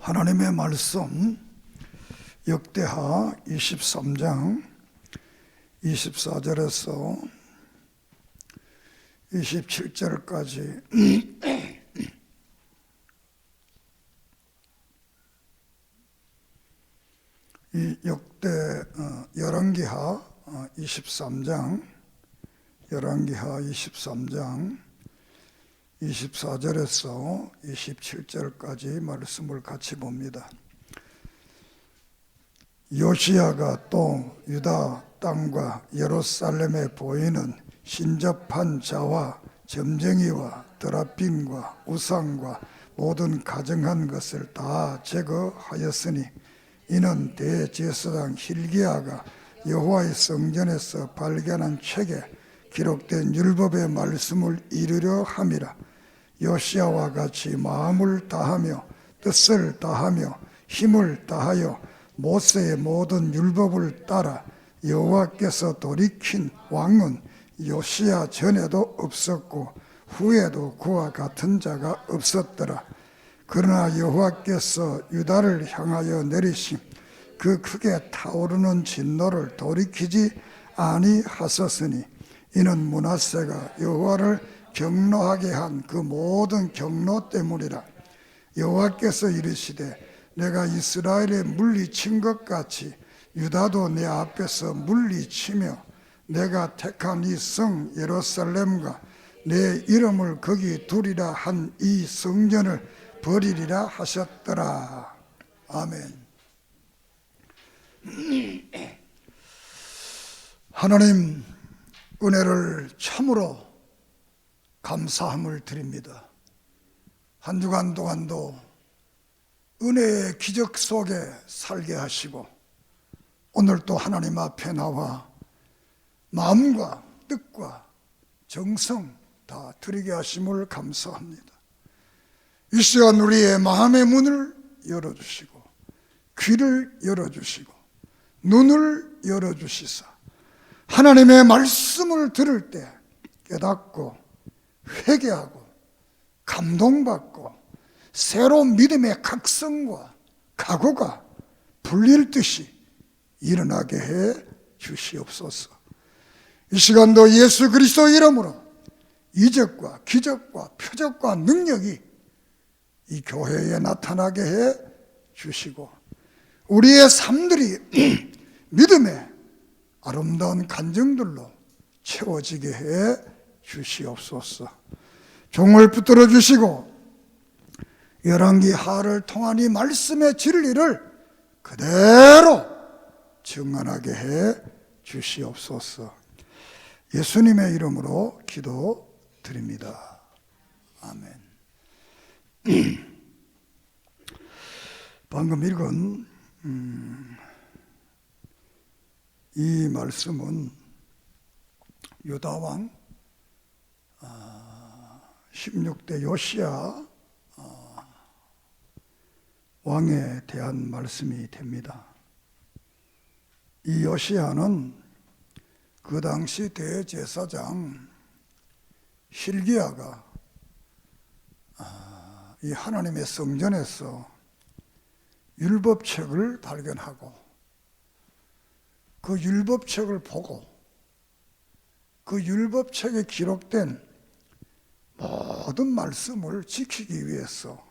하나님의 말씀 역대하 23장 24절에서 27절까지 이 열왕기하 23장 24절에서 27절까지 말씀을 같이 봅니다. 요시야가 또 유다 땅과 예루살렘에 보이는 신접한 자와 점쟁이와 드라핀과 우상과 모든 가증한 것을 다 제거하였으니 이는 대제사장 hil기야가 여호와의 성전에서 발견한 책에 기록된 율법의 말씀을 이루려 함이라. 요시야와 같이 마음을 다하며 뜻을 다하며 힘을 다하여 모세의 모든 율법을 따라 여호와께서 돌이킨 왕은 요시야 전에도 없었고 후에도 그와 같은 자가 없었더라. 그러나 여호와께서 유다를 향하여 내리신 그 크게 타오르는 진노를 돌이키지 아니하셨으니 이는 므낫세가 여호와를 경노하게 한 그 모든 경노 때문이라. 여호와께서 이르시되 내가 이스라엘에 물리친 것 같이 유다도 내 앞에서 물리치며 내가 택한 이 성 예루살렘과 내 이름을 거기 두리라 한 이 성전을 버리리라 하셨더라. 아멘. 하나님 은혜를 참으로 감사함을 드립니다. 한 주간 동안도 은혜의 기적 속에 살게 하시고 오늘 또 하나님 앞에 나와 마음과 뜻과 정성 다 드리게 하심을 감사합니다. 이 시간 우리의 마음의 문을 열어주시고 귀를 열어주시고 눈을 열어주시사 하나님의 말씀을 들을 때 깨닫고 회개하고 감동받고 새로운 믿음의 각성과 각오가 불릴 듯이 일어나게 해 주시옵소서. 이 시간도 예수 그리스도 이름으로 이적과 기적과 표적과 능력이 이 교회에 나타나게 해 주시고 우리의 삶들이 믿음의 아름다운 간증들로 채워지게 해 주시옵소서. 종을 붙들어 주시고 열왕기 하를 통한 이 말씀의 진리를 그대로 증언하게 해 주시옵소서. 예수님의 이름으로 기도드립니다. 아멘. 방금 읽은 이 말씀은 유다왕 16대 요시야 왕에 대한 말씀이 됩니다. 이 요시야는 그 당시 대제사장 hil기야가 이 하나님의 성전에서 율법책을 발견하고 그 율법책을 보고 그 율법책에 기록된 모든 말씀을 지키기 위해서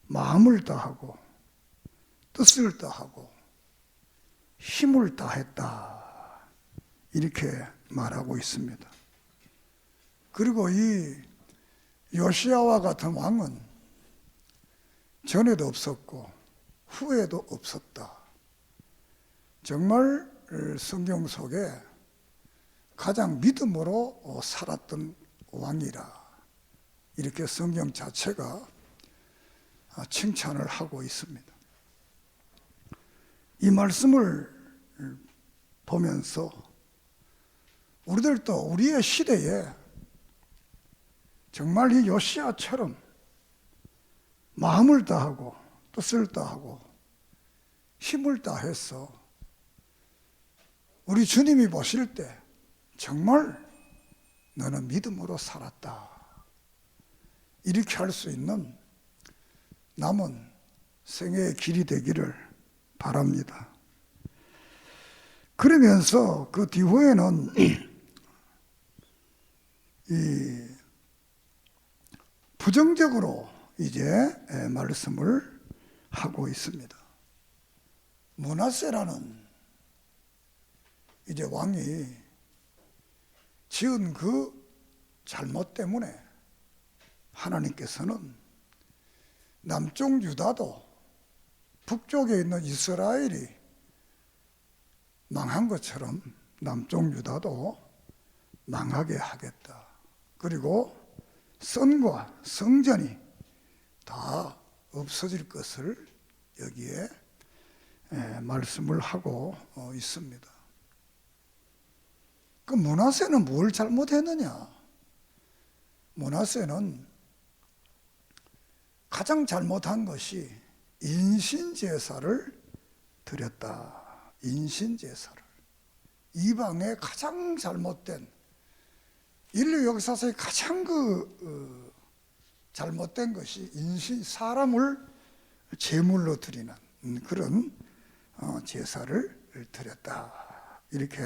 마음을 다하고 뜻을 다하고 힘을 다했다 이렇게 말하고 있습니다. 그리고 이 요시야와 같은 왕은 전에도 없었고 후에도 없었다. 정말 성경 속에 가장 믿음으로 살았던 왕이라 이렇게 성경 자체가 칭찬을 하고 있습니다. 이 말씀을 보면서 우리들도 우리의 시대에 정말 이 요시야처럼 마음을 다하고 뜻을 다하고 힘을 다해서 우리 주님이 보실 때 정말 너는 믿음으로 살았다 이렇게 할 수 있는 남은 생애의 길이 되기를 바랍니다. 그러면서 그 뒤후에는 이 부정적으로 이제 말씀을 하고 있습니다. 므낫세라는 이제 왕이 지은 그 잘못 때문에 하나님께서는 남쪽 유다도 북쪽에 있는 이스라엘이 망한 것처럼 남쪽 유다도 망하게 하겠다. 그리고 성과 성전이 다 없어질 것을 여기에 말씀을 하고 있습니다. 그 므낫세는 뭘 잘못했느냐? 므낫세는 가장 잘못한 것이 인신제사를 드렸다. 인신제사를. 이방의 가장 잘못된, 인류 역사상의 가장 잘못된 것이 사람을 제물로 드리는 그런 제사를 드렸다. 이렇게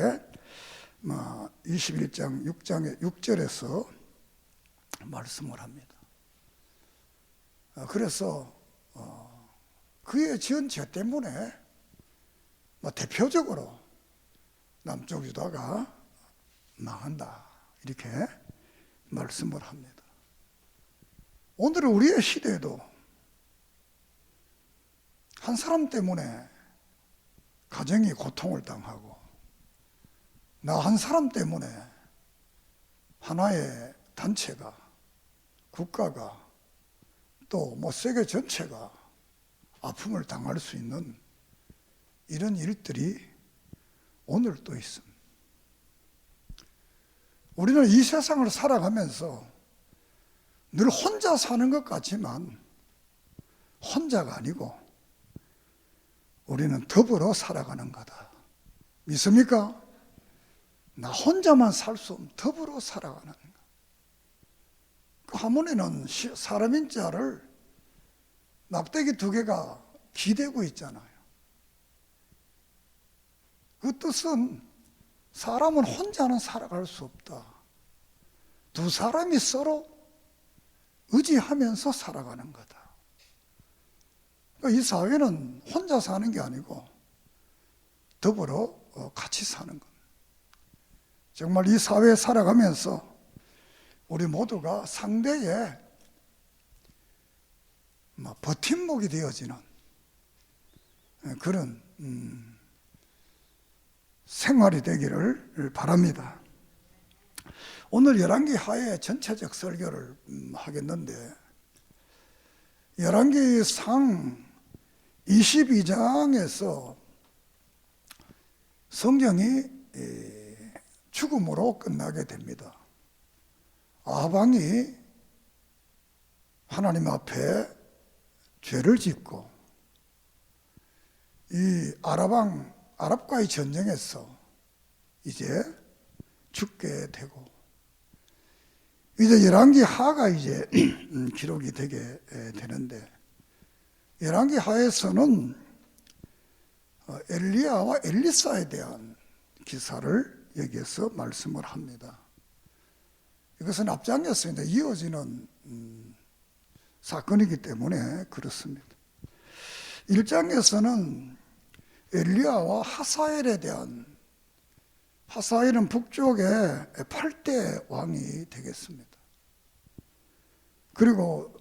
21장 6장의 6절에서 말씀을 합니다. 그래서 그의 지은 죄 때문에 대표적으로 남쪽 유다가 망한다. 이렇게 말씀을 합니다. 오늘은 우리의 시대에도 한 사람 때문에 가정이 고통을 당하고 나 한 사람 때문에 하나의 단체가, 국가가, 또 세계 전체가 아픔을 당할 수 있는 이런 일들이 오늘 또 있습니다. 우리는 이 세상을 살아가면서 늘 혼자 사는 것 같지만 혼자가 아니고 우리는 더불어 살아가는 거다. 믿습니까? 나 혼자만 살 수 없는 더불어 살아가는 거. 그 하모니는 사람인 자를 납대기 2개가 기대고 있잖아요. 그 뜻은 사람은 혼자는 살아갈 수 없다. 2 사람이 서로 의지하면서 살아가는 거다. 그러니까 이 사회는 혼자 사는 게 아니고 더불어 같이 사는 겁니다. 정말 이 사회에 살아가면서 우리 모두가 상대의 버팀목이 되어지는 그런 생활이 되기를 바랍니다. 오늘 열왕기 하에 전체적 설교를 하겠는데 열왕기 상 22장에서 성경이 죽음으로 끝나게 됩니다. 아합왕이 하나님 앞에 죄를 짓고 이 아랍과의 전쟁에서 이제 죽게 되고 이제 열왕기 하가 이제 기록이 되게 되는데 열왕기 하에서는 엘리야와 엘리사에 대한 기사를 여기에서 말씀을 합니다. 이것은 앞장에서 이제 이어지는 사건이기 때문에 그렇습니다. 1장에서는 엘리야와 하사엘에 대한, 하사엘은 북쪽의 8대 왕이 되겠습니다. 그리고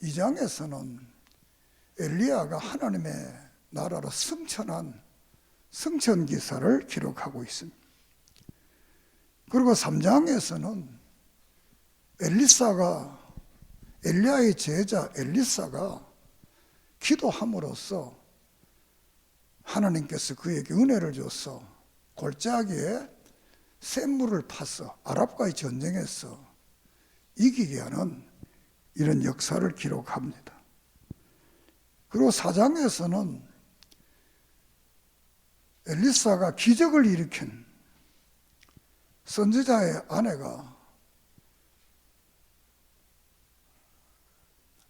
2장에서는 엘리야가 하나님의 나라로 승천한 승천기사를 기록하고 있습니다. 그리고 3장에서는 엘리야의 제자 엘리사가 기도함으로써 하나님께서 그에게 은혜를 줘서 골짜기에 샘물을 파서 아랍과의 전쟁에서 이기게 하는 이런 역사를 기록합니다. 그리고 4장에서는 엘리사가 기적을 일으킨 선지자의 아내가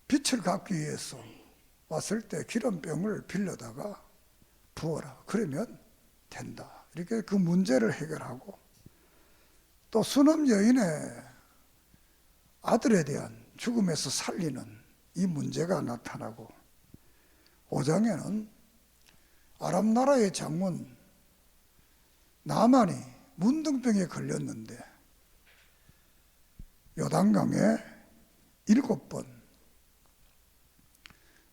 빛을 갖기 위해서 왔을 때 기름병을 빌려다가 부어라. 그러면 된다. 이렇게 그 문제를 해결하고, 또 수넘 여인의 아들에 대한 죽음에서 살리는 이 문제가 나타나고, 5장에는 아람 나라의 장군 나만이 문둥병에 걸렸는데 요단강에 7번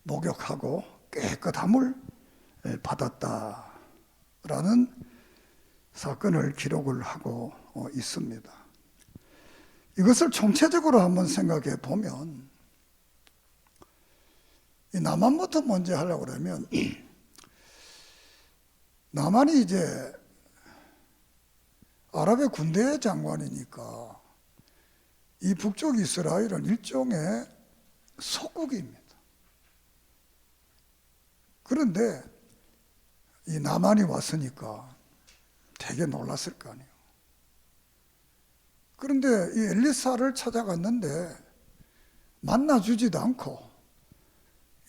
목욕하고 깨끗함을 받았다라는 사건을 기록을 하고 있습니다. 이것을 총체적으로 한번 생각해 보면, 이 나만부터 먼저 하려고 그러면, 나만이 이제 아랍의 군대 장관이니까 이 북쪽 이스라엘은 일종의 속국입니다. 그런데 이 나만이 왔으니까 되게 놀랐을 거 아니에요. 그런데 이 엘리사를 찾아갔는데 만나주지도 않고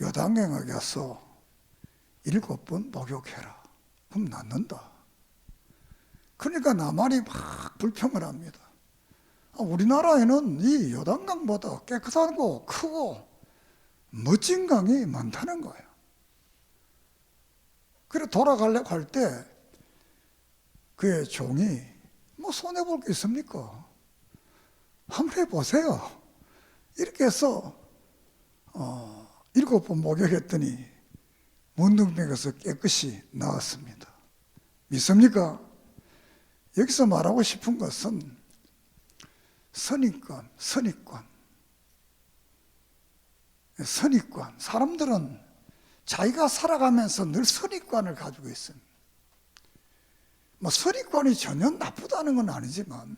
요단강에 가서 7번 목욕해라. 그럼 낫는다. 그러니까 나만이 막 불평을 합니다. 우리나라에는 이 요단강보다 깨끗하고 크고 멋진 강이 많다는 거예요. 그래 돌아가려고 할 때 그의 종이 뭐 손해볼 게 있습니까? 한번 해보세요. 이렇게 해서 7번 목욕했더니 문둥병에서 깨끗이 나왔습니다. 믿습니까? 여기서 말하고 싶은 것은 선입관. 사람들은 자기가 살아가면서 늘 선입관을 가지고 있습니다. 뭐 선입관이 전혀 나쁘다는 건 아니지만,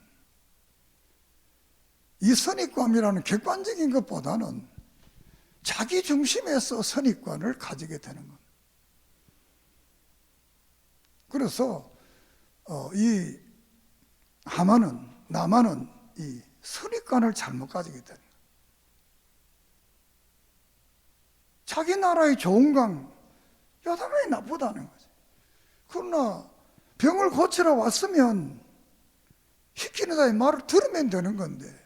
이 선입관이라는 객관적인 것보다는 자기 중심에서 선입관을 가지게 되는 겁니다. 그래서 이 나만은 이 선입관을 잘못 가지게 되는 거예요. 자기 나라의 좋은 강, 요단강이 나쁘다는 거지. 그러나 병을 고치러 왔으면 시키는 자의 말을 들으면 되는 건데,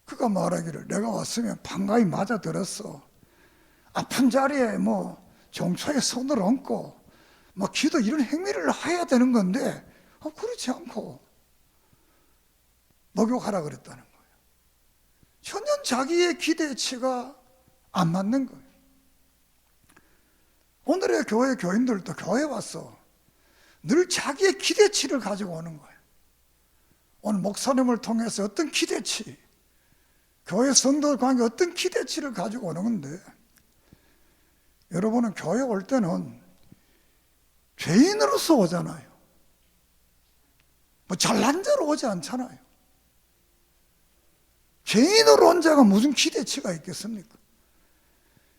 그가 말하기를 내가 왔으면 반가이 맞아 들었어. 아픈 자리에 뭐 종초에 손을 얹고 막 기도 이런 행위를 해야 되는 건데 그렇지 않고 목욕하라 그랬다는 거예요. 전혀 자기의 기대치가 안 맞는 거예요. 오늘의 교회 교인들도 교회 와서 늘 자기의 기대치를 가지고 오는 거예요. 오늘 목사님을 통해서 어떤 기대치, 교회 성도 관계 어떤 기대치를 가지고 오는 건데, 여러분은 교회 올 때는 죄인으로서 오잖아요. 뭐 잘난 자로 오지 않잖아요. 죄인으로 온 자가 무슨 기대치가 있겠습니까?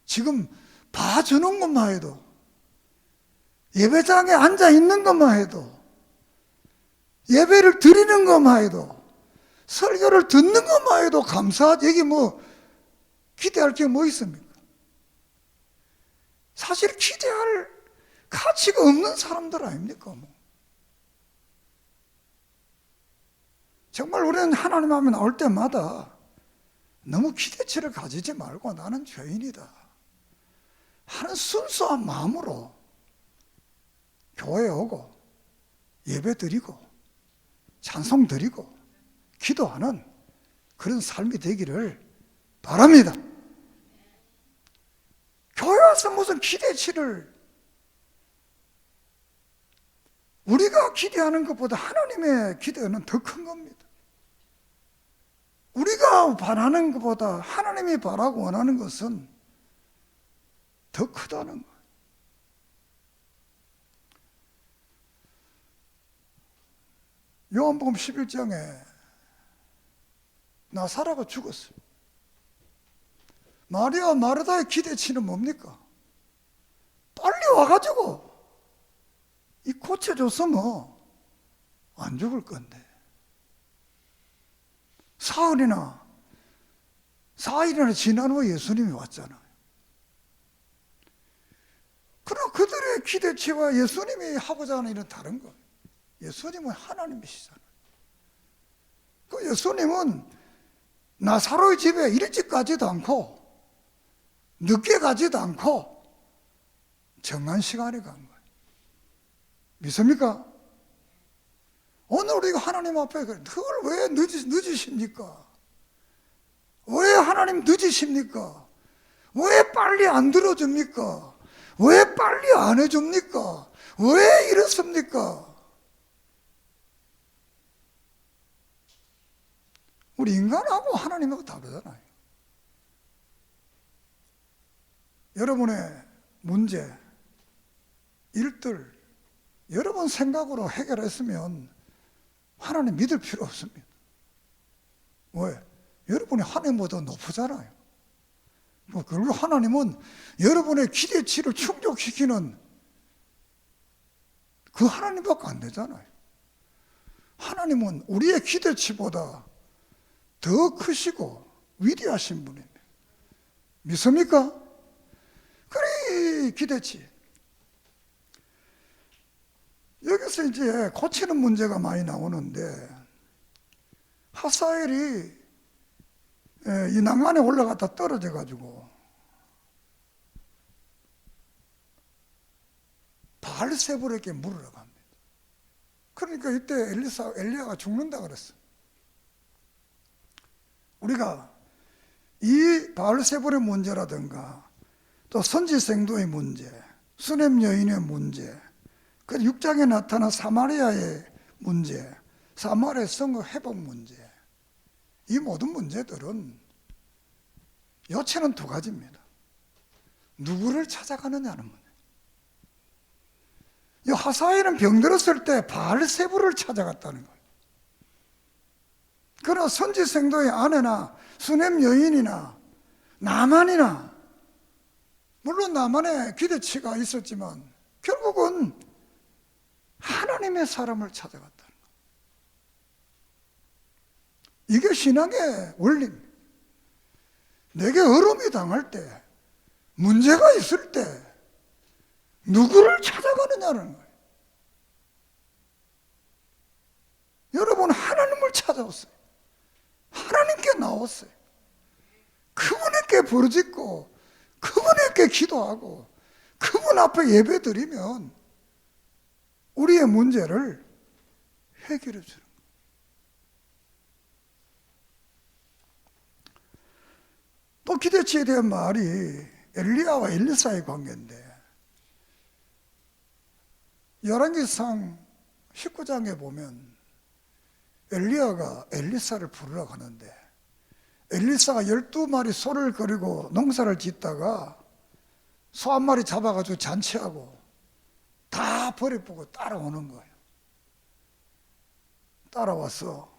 지금 봐주는 것만 해도, 예배장에 앉아 있는 것만 해도, 예배를 드리는 것만 해도, 설교를 듣는 것만 해도 감사하지. 여기 뭐 기대할 게 뭐 있습니까? 사실 기대할 가치가 없는 사람들 아닙니까? 뭐. 정말 우리는 하나님 앞에 나올 때마다 너무 기대치를 가지지 말고 나는 죄인이다 하는 순수한 마음으로 교회에 오고 예배 드리고 찬송 드리고 기도하는 그런 삶이 되기를 바랍니다. 교회 와서 무슨 기대치를, 우리가 기대하는 것보다 하나님의 기대는 더 큰 겁니다. 우리가 바라는 것보다 하나님이 바라고 원하는 것은 더 크다는 거예요. 요한복음 11장에 나사로가 죽었어요. 마리아 마르다의 기대치는 뭡니까? 빨리 와가지고 이 고쳐줬으면 안 죽을 건데, 사흘이나 4일이나 지난 후에 예수님이 왔잖아요. 기대치와 예수님이 하고자 하는 일은 다른 거예요. 예수님은 하나님이시잖아요. 그 예수님은 나사로의 집에 일찍 가지도 않고 늦게 가지도 않고 정한 시간에 간 거예요. 믿습니까? 오늘 우리가 하나님 앞에 그걸 왜 늦으십니까? 왜 하나님 늦으십니까? 왜 빨리 안 들어줍니까? 왜 빨리 안 해줍니까? 왜 이렇습니까? 우리 인간하고 하나님하고 다르잖아요. 여러분의 문제, 일들, 여러분 생각으로 해결했으면 하나님 믿을 필요 없습니다. 왜? 여러분이 하나님보다 높으잖아요. 그리고 하나님은 여러분의 기대치를 충족시키는 그 하나님밖에 안 되잖아요. 하나님은 우리의 기대치보다 더 크시고 위대하신 분입니다. 믿습니까? 그래, 기대치. 여기서 이제 고치는 문제가 많이 나오는데, 하사엘이 이 난간에 올라갔다 떨어져 가지고 바알세불에게 물으러 갑니다. 그러니까 이때 엘리야가 죽는다 그랬어. 우리가 이 바알세불의 문제라든가 또 선지생도의 문제, 수넴 여인의 문제, 그 6장에 나타난 사마리아의 문제, 사마리아 성읍 회복 문제, 이 모든 문제들은 요체는 두 가지입니다. 누구를 찾아가느냐는 문제. 이 하사엘은 병들었을 때 바알세불을 찾아갔다는 거예요. 그러나 선지생도의 아내나 수넴 여인이나 나만이나, 물론 나만의 기대치가 있었지만 결국은 하나님의 사람을 찾아갔다는 거예요. 이게 신앙의 원리입니다. 내게 어려움이 당할 때, 문제가 있을 때 누구를 찾아가느냐는 거예요. 여러분, 하나님을 찾아왔어요. 하나님께 나왔어요. 그분에게 부르짖고 그분에게 기도하고 그분 앞에 예배드리면 우리의 문제를 해결해 주는 거예요. 또 기대치에 대한 말이 엘리야와 엘리사의 관계인데, 열왕기상 19장에 보면 엘리야가 엘리사를 부르러 가는데, 엘리사가 12마리 소를 거리고 농사를 짓다가 소 한 마리 잡아가지고 잔치하고 다 버려보고 따라오는 거예요. 따라와서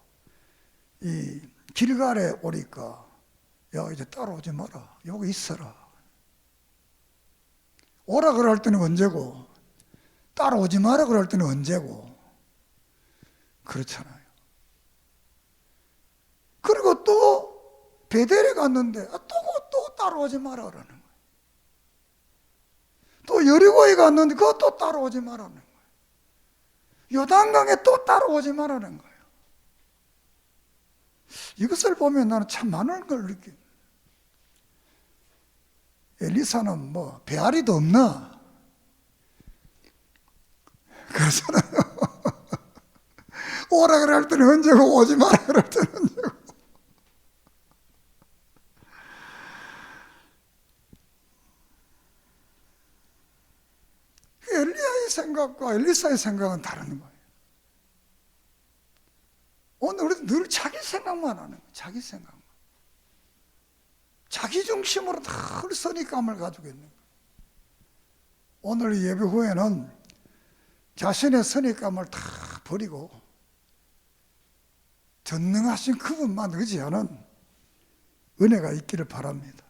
이 길갈에 오니까, 야, 이제 따라오지 마라, 여기 있어라. 오라 그럴 때는 언제고, 따라오지 마라 그럴 때는 언제고. 그렇잖아요. 그리고 또 베델에 갔는데 또 따라오지 마라 그러는 거예요. 또 여리고에 갔는데 그것도 따라오지 마라는 거예요. 요단강에 또 따라오지 마라는 거예요. 이것을 보면 나는 참 많은 걸 느낀. 엘리사는 뭐 배앓이도 없나? 그러잖아요. 오라 그럴 때는 언제고 오지 마라 그럴 때는 언제고. 엘리야의 생각과 엘리사의 생각은 다른 거예요. 오늘 우리는 늘 자기 생각만 하는 거예요. 자기 생각만. 자기 중심으로 늘 선입감을 가지고 있는 거예요. 오늘 예배 후에는 자신의 선입감을 다 버리고 전능하신 그분만 의지하는 은혜가 있기를 바랍니다.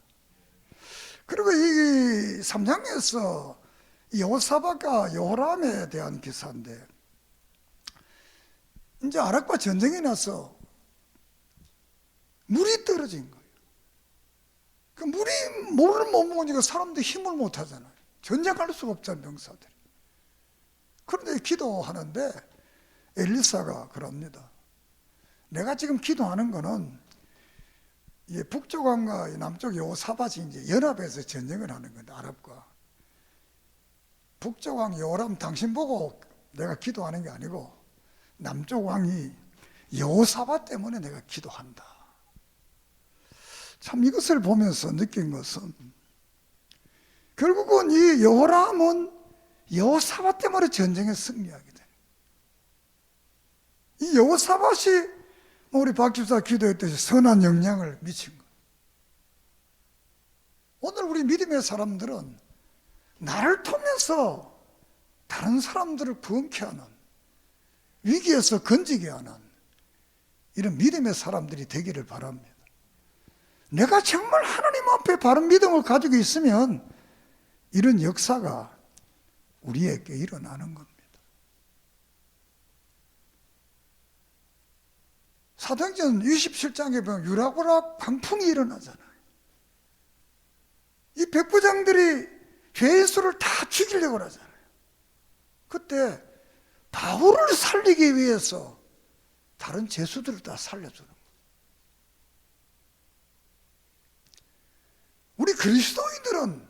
그리고 이 3장에서 여호사밧과 여호람에 대한 기사인데, 이제 아락과 전쟁이 나서 물이 떨어진 거예요. 그 물을 못 먹으니까 사람들이 힘을 못 하잖아요. 전쟁할 수가 없잖아요, 병사들이. 그런데 기도하는데 엘리사가 그럽니다. 내가 지금 기도하는 거는 이 북쪽왕과 남쪽 여호사밧이 이제 연합해서 전쟁을 하는 건데, 아랍과. 북쪽 왕 여호람 당신 보고 내가 기도하는 게 아니고 남쪽 왕이 여호사밧 때문에 내가 기도한다. 참 이것을 보면서 느낀 것은 결국은 이 여호람은 여호사밧 때문에 전쟁에 승리하게 돼. 이 여호사밧이 우리 박 집사 기도했듯이 선한 영향을 미친 거예요. 오늘 우리 믿음의 사람들은 나를 통해서 다른 사람들을 구원케 하는, 위기에서 건지게 하는 이런 믿음의 사람들이 되기를 바랍니다. 내가 정말 하나님 앞에 바른 믿음을 가지고 있으면 이런 역사가 우리에게 일어나는 겁니다. 사도행전 27장에 보면 유라굴라 광풍이 일어나잖아요. 이 백부장들이 죄인수를 다 죽이려고 하잖아요. 그때 바울을 살리기 위해서 다른 죄수들을 다 살려주는 거예요. 우리 그리스도인들은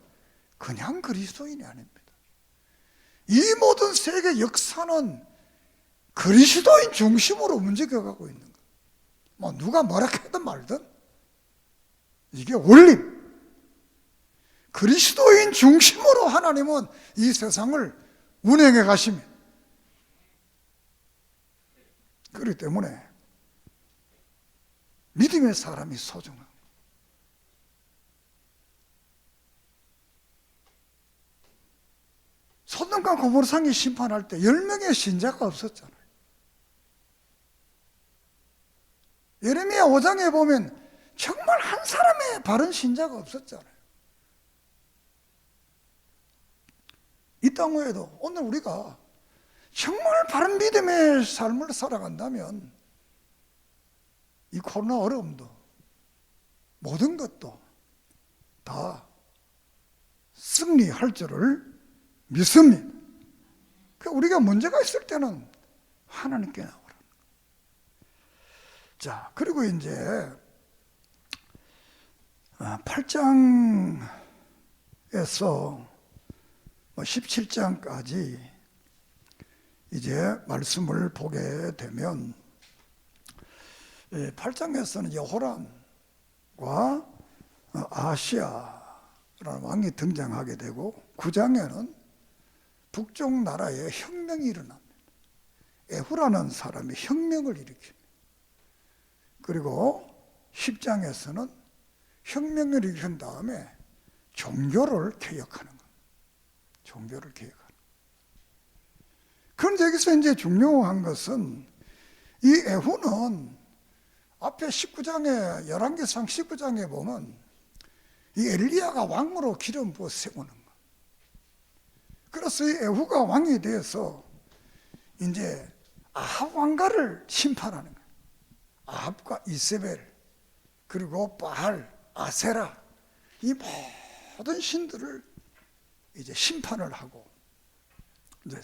그냥 그리스도인이 아닙니다. 이 모든 세계 역사는 그리스도인 중심으로 움직여가고 있는 거예요. 뭐 누가 뭐라 하든 말든 이게 원리. 그리스도인 중심으로 하나님은 이 세상을 운행해 가십니다. 그렇기 때문에 믿음의 사람이 소중합니다. 소돔과 고모라상이 심판할 때 10명의 신자가 없었잖아요. 예레미야 5장에 보면 정말 한 사람의 바른 신자가 없었잖아요. 이 땅 외에도 오늘 우리가 정말 바른 믿음의 삶을 살아간다면 이 코로나 어려움도 모든 것도 다 승리할 줄을 믿습니다. 우리가 문제가 있을 때는 하나님께 나오라. 자, 그리고 이제 8장에서 17장까지 이제 말씀을 보게 되면 8장에서는 여호람과 아하시아라는 왕이 등장하게 되고 9장에는 북쪽 나라에 혁명이 일어납니다. 에후라는 사람이 혁명을 일으킵니다. 그리고 10장에서는 혁명을 일으킨 다음에 종교를 개혁하는 거예요. 종교를 개혁하는. 그런데 여기서 이제 중요한 것은 이 에후는 앞에 19장에, 열왕기상 19장에 보면 이 엘리야가 왕으로 기름 부어 세우는 거예요. 그래서 이 에후가 왕이 돼서 이제 아합 왕가를 심판하는 거예요. 아합과 이세벨, 그리고 바알, 아세라, 이 모든 신들을 이제 심판을 하고 이제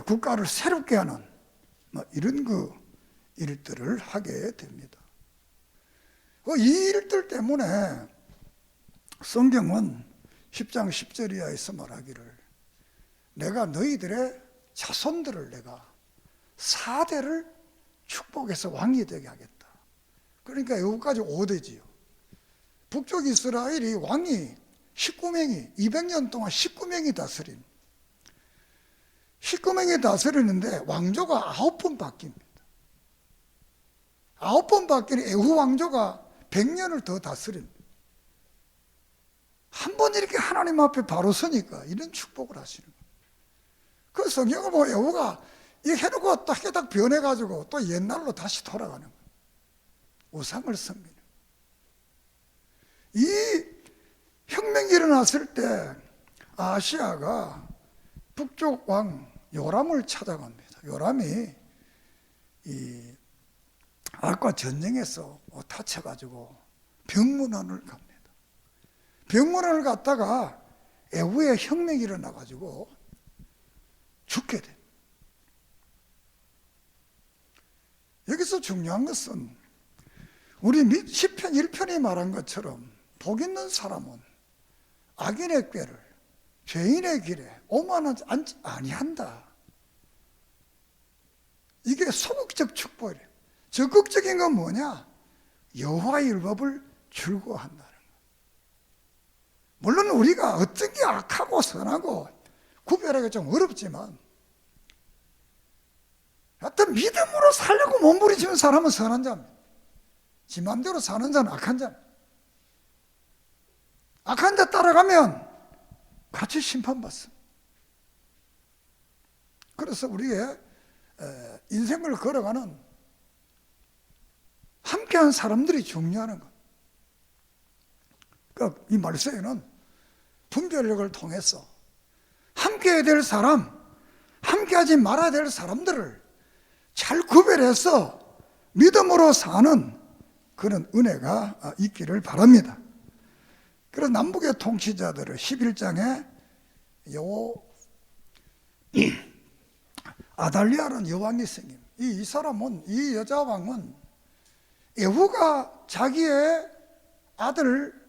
국가를 새롭게 하는 이런 일들을 하게 됩니다. 이 일들 때문에 성경은 10장 10절 이하에서 말하기를 내가 너희들의 자손들을 내가 4대를 축복해서 왕이 되게 하겠다. 그러니까 여기까지 5대지요. 북쪽 이스라엘이 왕이 19명이 200년 동안 19명이 다스린 19명이 다스리는데 왕조가 9번 바뀝니다. 9번 바뀌는 에후 왕조가 100년을 더 다스립니다. 한 번 이렇게 하나님 앞에 바로 서니까 이런 축복을 하시는 거예요. 그 성경을 보면 에후가 이거 해놓고 또 해딱 변해가지고 또 옛날로 다시 돌아가는 거예요. 우상을 섬기는. 이 혁명이 일어났을 때 아시아가 북쪽 왕 요람을 찾아갑니다. 요람이 이 아합과 전쟁에서 다쳐가지고 병문안을 갑니다. 병문안을 갔다가 에후의 혁명이 일어나가지고 죽게 됩니다. 여기서 중요한 것은 우리 시편 1편이 말한 것처럼 복 있는 사람은 악인의 꾀를 죄인의 길에 오만하지 아니한다. 이게 소극적 축복이래요. 적극적인 건 뭐냐? 여호와의 율법을 즐거워한다는 거. 물론 우리가 어떤 게 악하고 선하고 구별하기가 좀 어렵지만 하여튼 믿음으로 살려고 몸부림치는 사람은 선한 자입니다. 지 맘대로 사는 자는 악한 자입니다. 악한 자 따라가면 같이 심판받습니다. 그래서 우리의 인생을 걸어가는 함께한 사람들이 중요한 것. 그러니까 이 말세에는 분별력을 통해서 함께해야 될 사람, 함께하지 말아야 될 사람들을 잘 구별해서 믿음으로 사는 그런 은혜가 있기를 바랍니다. 그래서 남북의 통치자들을 11장에 아달리아라는 여왕이 있습니다. 이 사람은, 이 여자 왕은 예후가 자기의 아들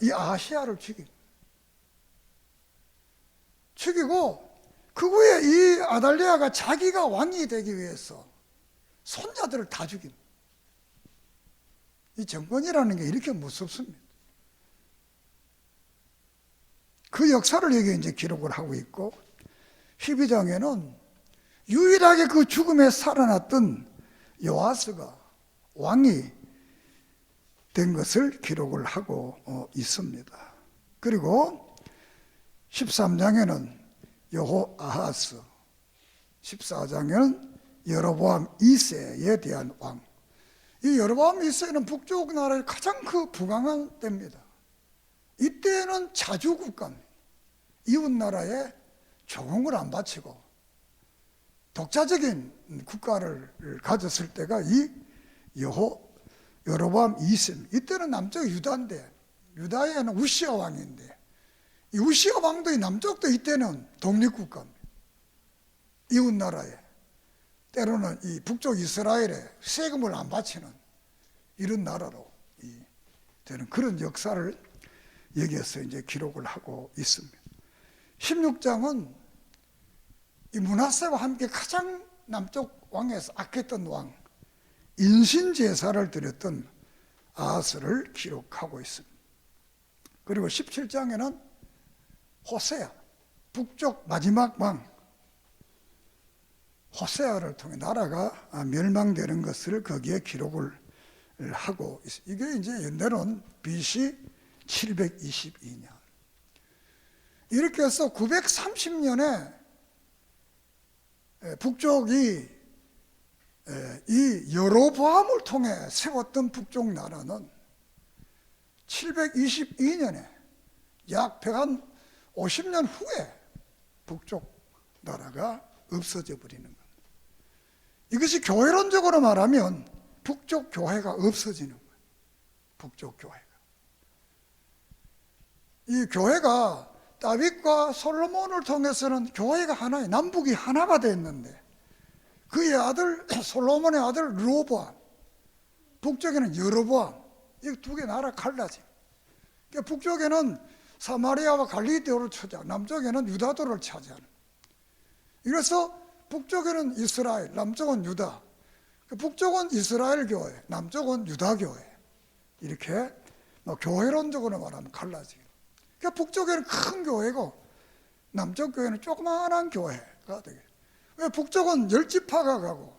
이 아하시야를 죽이고 그 후에 이 아달리아가 자기가 왕이 되기 위해서 손자들을 다 죽인. 이 정권이라는 게 이렇게 무섭습니다. 그 역사를 여기 이제 기록을 하고 있고 12장에는 유일하게 그 죽음에 살아났던 요아스가 왕이 된 것을 기록을 하고 있습니다. 그리고 13장에는 여호아하스, 14장에는 여로보암 2세에 대한 왕. 이 여로보암 2세는 북쪽 나라의 가장 부강한 때입니다. 이때는 자주국가입니다. 이웃 나라에 조공을 안 바치고 독자적인 국가를 가졌을 때가 이 여로보암 2세입니다. 이때는 남쪽 유다인데, 유다에는 우시아 왕인데, 이 우시아 왕도 이 남쪽도 이때는 독립국가입니다. 이웃 나라에 때로는 이 북쪽 이스라엘에 세금을 안 바치는 이런 나라로 되는 그런 역사를 여기에서 이제 기록을 하고 있습니다. 16장은 이 므낫세와 함께 가장 남쪽 왕에서 악했던 왕, 인신 제사를 드렸던 아하스를 기록하고 있습니다. 그리고 17장에는 호세아, 북쪽 마지막 왕 호세아를 통해 나라가 멸망되는 것을 거기에 기록을 하고 있습니다. 이게 이제 연대로는 BC 722년. 이렇게 해서 930년에 북쪽이 이 여로보암을 통해 세웠던 북쪽 나라는 722년에 약 150년 후에 북쪽 나라가 없어져 버리는 겁니다. 이것이 교회론적으로 말하면 북쪽 교회가 없어지는 거예요. 북쪽 교회가. 이 교회가 다윗과 솔로몬을 통해서는 교회가 하나의 남북이 하나가 됐는데 그의 아들 솔로몬의 아들 르호보암, 북쪽에는 여로보암, 이 두 개 나라 갈라져. 그러니까 북쪽에는 사마리아와 갈릴리도를 차지하고 남쪽에는 유다도를 차지하는. 그래서 북쪽에는 이스라엘, 남쪽은 유다. 북쪽은 이스라엘 교회, 남쪽은 유다 교회. 이렇게 교회론적으로 말하면 갈라져요. 그러니까 북쪽에는 큰 교회고 남쪽 교회는 조그마한 교회가 되게. 왜 북쪽은 10지파가 가고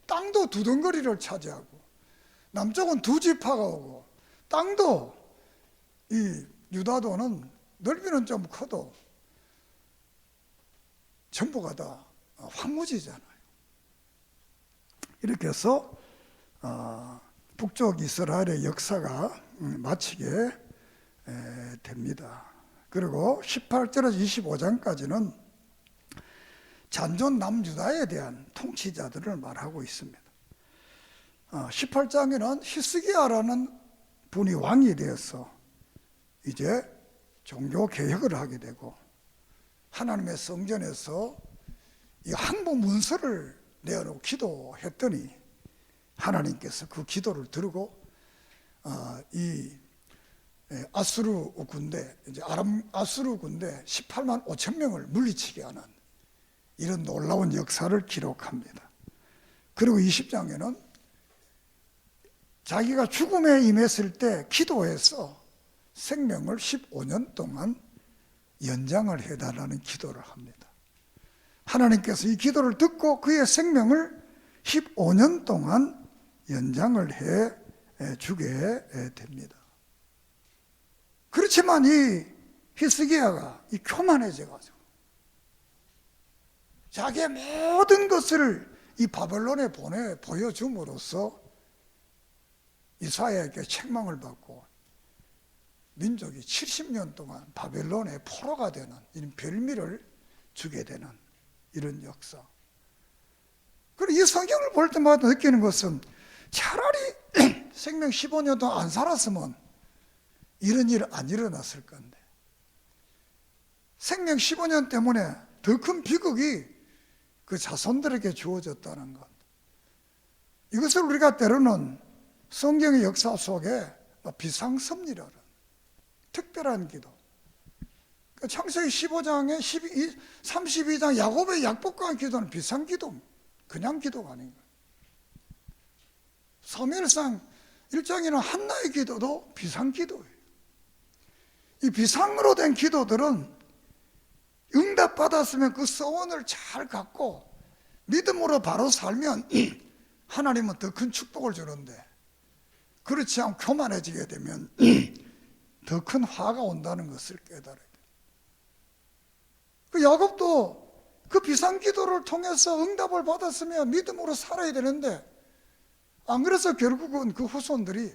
땅도 두 덩거리를 차지하고 남쪽은 2지파가 오고 땅도 이 유다도는 넓이는 좀 커도 전부가 다 황무지잖아요. 이렇게 해서 북쪽 이스라엘의 역사가 마치게 됩니다. 그리고 18절에서 25장까지는 잔존 남유다에 대한 통치자들을 말하고 있습니다. 18장에는 히스기야라는 분이 왕이 되어서 이제 종교 개혁을 하게 되고 하나님의 성전에서 이 항복 문서를 내어놓고 기도했더니 하나님께서 그 기도를 들고 이 아수르 군대, 이제 아람 아수르 군대 18만 5천 명을 물리치게 하는 이런 놀라운 역사를 기록합니다. 그리고 20장에는 자기가 죽음에 임했을 때 기도해서 생명을 15년 동안 연장을 해달라는 기도를 합니다. 하나님께서 이 기도를 듣고 그의 생명을 15년 동안 연장을 해 주게 됩니다. 그렇지만 이 히스기야가 이 교만해져 가지고 자기의 모든 것을 이 바벨론에 보여줌으로써 이사야에게 책망을 받고 민족이 70년 동안 바벨론의 포로가 되는 이런 별미를 주게 되는 이런 역사. 그리고 이 성경을 볼 때마다 느끼는 것은 차라리 생명 15년 동안 안 살았으면 이런 일 안 일어났을 건데 생명 15년 때문에 더 큰 비극이 그 자손들에게 주어졌다는 것. 이것을 우리가 때로는 성경의 역사 속에 비상섭리라는 특별한 기도. 창세기 15장에 32장 야곱의 약복강의 기도는 비상기도, 그냥 기도가 아닌 거예요. 사무엘상 1장에는 한나의 기도도 비상기도예요. 이 비상으로 된 기도들은 응답받았으면 그 소원을 잘 갖고 믿음으로 바로 살면 하나님은 더 큰 축복을 주는데 그렇지 않고 교만해지게 되면 더 큰 화가 온다는 것을 깨달아야 돼요. 그 야곱도 그 비상기도를 통해서 응답을 받았으면 믿음으로 살아야 되는데 안 그래서 결국은 그 후손들이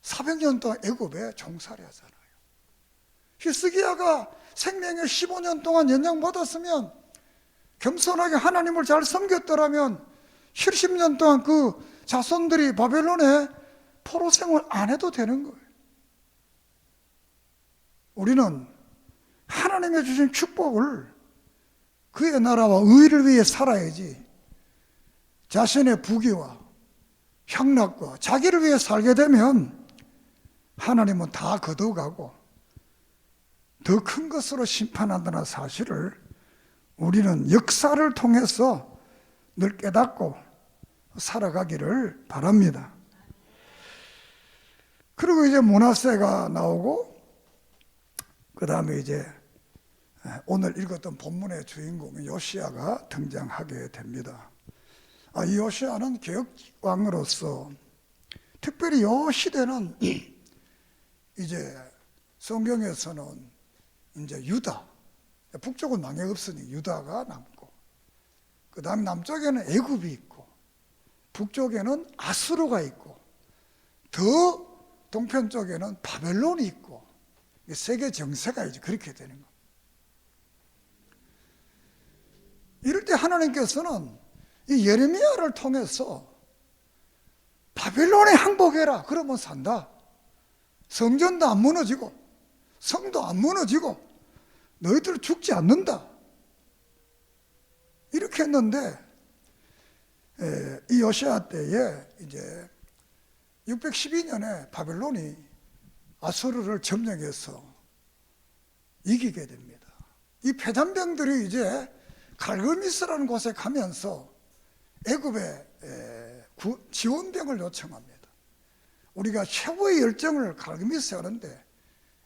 400년 동안 애굽에 종살이 하잖아요. 히스기야가 생명의 15년 동안 연장받았으면 겸손하게 하나님을 잘 섬겼더라면 70년 동안 그 자손들이 바벨론에 포로 생활 안 해도 되는 거예요. 우리는 하나님의 주신 축복을 그의 나라와 의를 위해 살아야지 자신의 부귀와 향락과 자기를 위해 살게 되면 하나님은 다 거둬가고 더 큰 것으로 심판한다는 사실을 우리는 역사를 통해서 늘 깨닫고 살아가기를 바랍니다. 그리고 이제 므낫세가 나오고 그 다음에 이제 오늘 읽었던 본문의 주인공 요시야가 등장하게 됩니다. 이 요시야는 개혁왕으로서 특별히 이 시대는 이제 성경에서는 이제 유다, 북쪽은 망해 없으니 유다가 남고 그 다음 남쪽에는 애굽이 있고 북쪽에는 아수르가 있고 더 동편 쪽에는 바벨론이 있고 세계 정세가 이제 그렇게 되는 겁니다. 이럴 때 하나님께서는 이 예레미야를 통해서 바벨론에 항복해라. 그러면 산다. 성전도 안 무너지고 성도 안 무너지고 너희들 죽지 않는다. 이렇게 했는데 이 요시야 때에 이제 612년에 바벨론이 아수르를 점령해서 이기게 됩니다. 이 패잔병들이 이제 갈그미스라는 곳에 가면서 애굽에 지원병을 요청합니다. 우리가 최고의 열정을 갈그미스에 하는데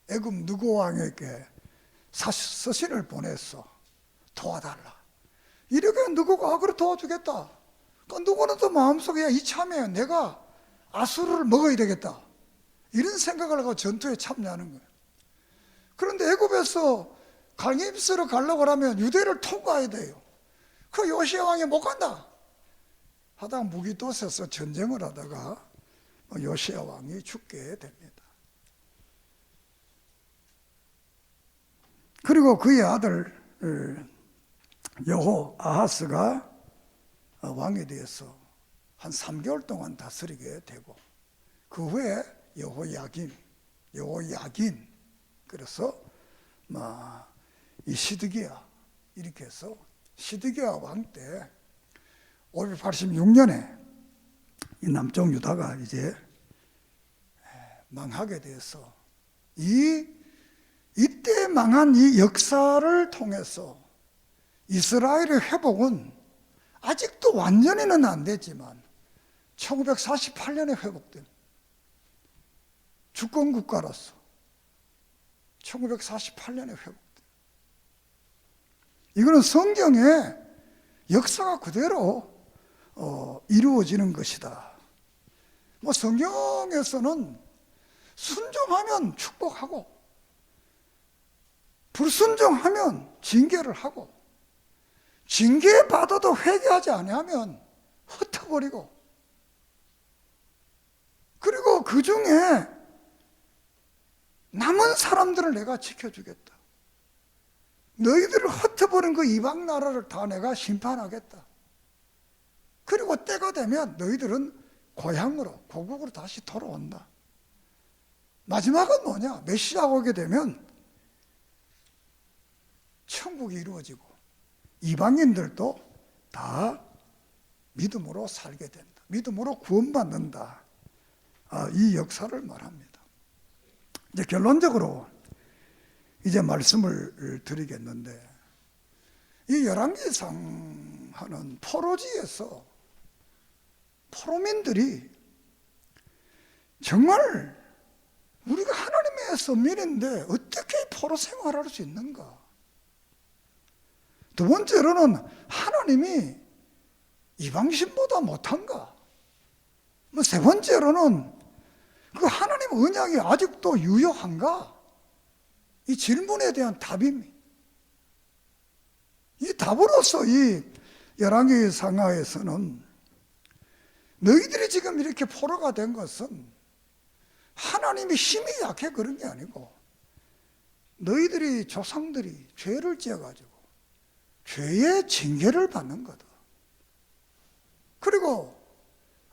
애굽 느고 왕에게 서신을 보내서 도와달라. 이렇게 느고가 그래 도와주겠다. 그러니까 누구는 또 마음속에 이참에 내가 아수르를 먹어야 되겠다. 이런 생각을 하고 전투에 참여하는 거예요. 그런데 애굽에서 갈기미스로 가려고 하면 유대를 통과해야 돼요. 그 요시야 왕이 못 간다. 하다가 무기도서에서 전쟁을 하다가 요시야 왕이 죽게 됩니다. 그리고 그의 아들 여호아하스가 왕에 대해서 한 3개월 동안 다스리게 되고 그 후에 여호야긴 그래서 이 시드기야 이렇게 해서 시드기야 왕 때 586년에 이 남쪽 유다가 이제 망하게 돼서 이때 망한 이 역사를 통해서 이스라엘의 회복은 아직도 완전히는 안 됐지만 1948년에 회복된 주권국가로서 1948년에 회복된, 이거는 성경의 역사가 그대로 이루어지는 것이다. 뭐 성경에서는 순종하면 축복하고 불순종하면 징계를 하고, 징계받아도 회개하지 아니하면 흩어버리고, 그리고 그 중에 남은 사람들을 내가 지켜주겠다. 너희들을 흩어버린 그 이방 나라를 다 내가 심판하겠다. 그리고 때가 되면 너희들은 고향으로, 고국으로 다시 돌아온다. 마지막은 뭐냐? 메시아가 오게 되면 천국이 이루어지고 이방인들도 다 믿음으로 살게 된다. 믿음으로 구원받는다. 이 역사를 말합니다. 이제 결론적으로 이제 말씀을 드리겠는데, 이 열왕기상 하는 포로지에서 포로민들이 정말 우리가 하나님의 선민인데 어떻게 포로 생활할 수 있는가? 두 번째로는 하나님이 이방신보다 못한가? 세 번째로는 그 하나님 언약이 아직도 유효한가? 이 질문에 대한 답입니다. 이 답으로서 이 열왕기상하에서는 너희들이 지금 이렇게 포로가 된 것은 하나님이 힘이 약해 그런 게 아니고 너희들이 조상들이 죄를 지어가지고 죄의 징계를 받는 거다. 그리고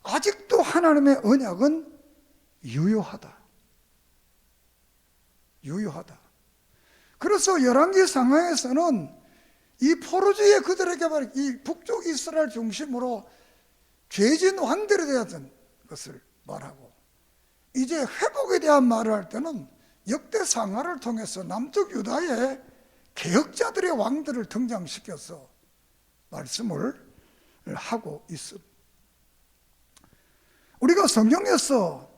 아직도 하나님의 언약은 유효하다. 유효하다. 그래서 열왕기상하에서는 이 포로주의 그들에게 바로 이 북쪽 이스라엘 중심으로 죄진 왕들에 대한 것을 말하고, 이제 회복에 대한 말을 할 때는 역대상하를 통해서 남쪽 유다의 개혁자들의 왕들을 등장시켜서 말씀을 하고 있습니다. 우리가 성경에서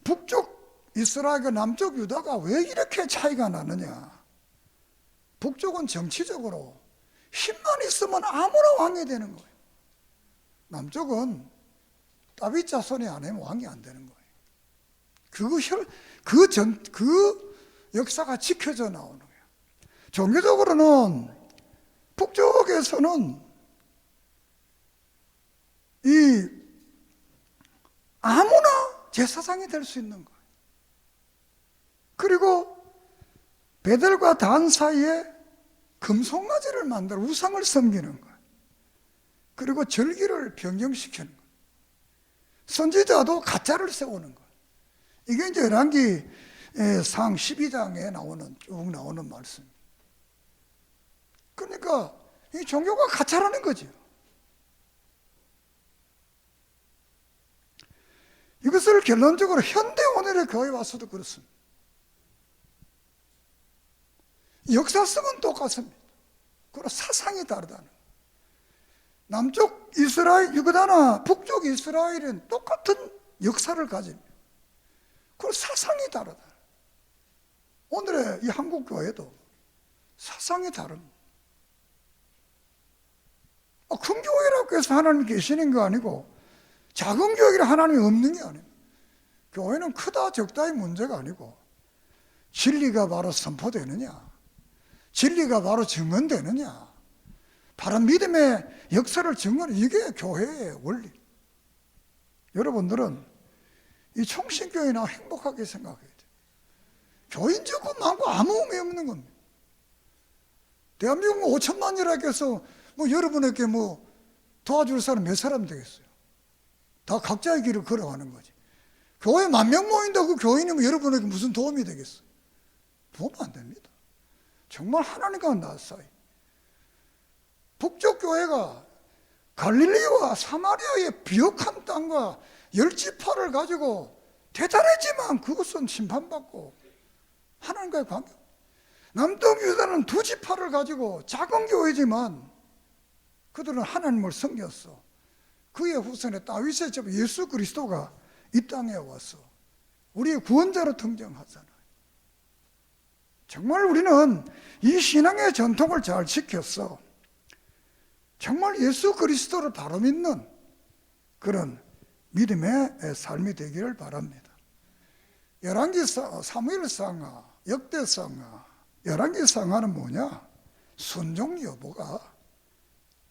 북쪽 이스라엘과 남쪽 유다가 왜 이렇게 차이가 나느냐? 북쪽은 정치적으로 힘만 있으면 아무나 왕이 되는 거예요. 남쪽은 다윗 자손이 아니면 왕이 안 되는 거예요. 그 역사가 지켜져 나오는 거예요. 종교적으로는 북쪽에서는 이 아무나 제사장이 될 수 있는 거예요. 그리고 베델과 단 사이에 금송아지를 만들어 우상을 섬기는 거예요. 그리고 절기를 변경시키는 거예요. 선지자도 가짜를 세우는 거예요. 이게 이제 열왕기상 12장에 쭉 나오는 말씀입니다. 그러니까 이 종교가 가짜라는 거죠. 이것을 결론적으로 현대 오늘의 교회에 와서도 그렇습니다. 역사성은 똑같습니다. 그러나 사상이 다르다는 거예요. 남쪽 이스라엘, 유다나 북쪽 이스라엘은 똑같은 역사를 가집니다. 그리고 사상이 다르다. 오늘의 이 한국 교회도 사상이 다릅니다. 큰 교회라고 해서 하나님 계시는 거 아니고 작은 교회라 하나님이 없는 게 아닙니다. 교회는 크다 적다의 문제가 아니고 진리가 바로 선포되느냐, 진리가 바로 증언되느냐, 바른 믿음의 역사를 증언하는, 이게 교회의 원리. 여러분들은 이 총신교회나 행복하게 생각해야 돼요. 교인 적고 많고 아무 의미 없는 겁니다. 대한민국 5천만이라고 해서 여러분에게 도와줄 사람 몇 사람 되겠어요? 다 각자의 길을 걸어가는 거지. 교회 10,000명 모인다고 그 교인이면 여러분에게 무슨 도움이 되겠어요? 도움 안 됩니다. 정말 하나님과 나 사이. 북쪽 교회가 갈릴리와 사마리아의 비옥한 땅과 10지파를 가지고 대단했지만 그것은 심판받고 하나님과의 관계. 남동 유다는 2지파를 가지고 작은 교회지만 그들은 하나님을 섬겼어. 그의 후손의 다윗의 집 예수 그리스도가 이 땅에 와서 우리의 구원자로 등장하잖아요. 정말 우리는 이 신앙의 전통을 잘 지켰어. 정말 예수 그리스도를 바로 믿는 그런 믿음의 삶이 되기를 바랍니다. 열왕기상, 사무엘상하, 역대상하, 열왕기상하는 뭐냐? 순종 여부가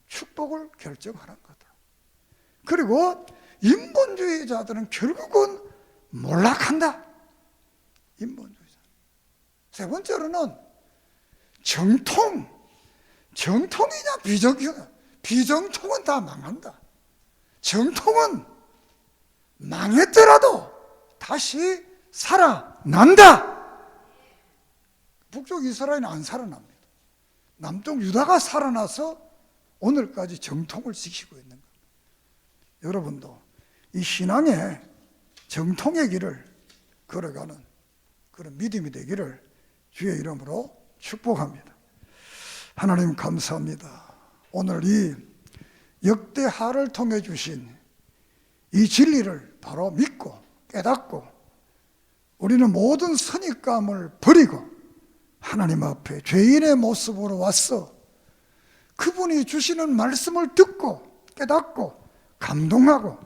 축복을 결정하는 거다. 그리고 인본주의자들은 결국은 몰락한다. 인본주의자. 세 번째로는 정통이냐 비정통이냐. 비정통은 다 망한다. 정통은 망했더라도 다시 살아난다. 북쪽 이스라엘은 안 살아납니다. 남쪽 유다가 살아나서 오늘까지 정통을 지키고 있는 겁니다. 여러분도 이 신앙의 정통의 길을 걸어가는 그런 믿음이 되기를 주의 이름으로 축복합니다. 하나님 감사합니다. 오늘 이 역대하를 통해 주신 이 진리를 바로 믿고 깨닫고 우리는 모든 선입감을 버리고 하나님 앞에 죄인의 모습으로 왔어 그분이 주시는 말씀을 듣고 깨닫고 감동하고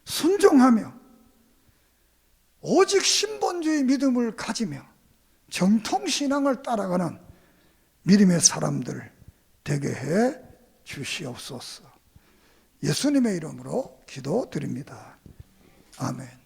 순종하며 오직 신본주의 믿음을 가지며 정통신앙을 따라가는 믿음의 사람들 되게 해 주시옵소서. 예수님의 이름으로 기도드립니다. 아멘.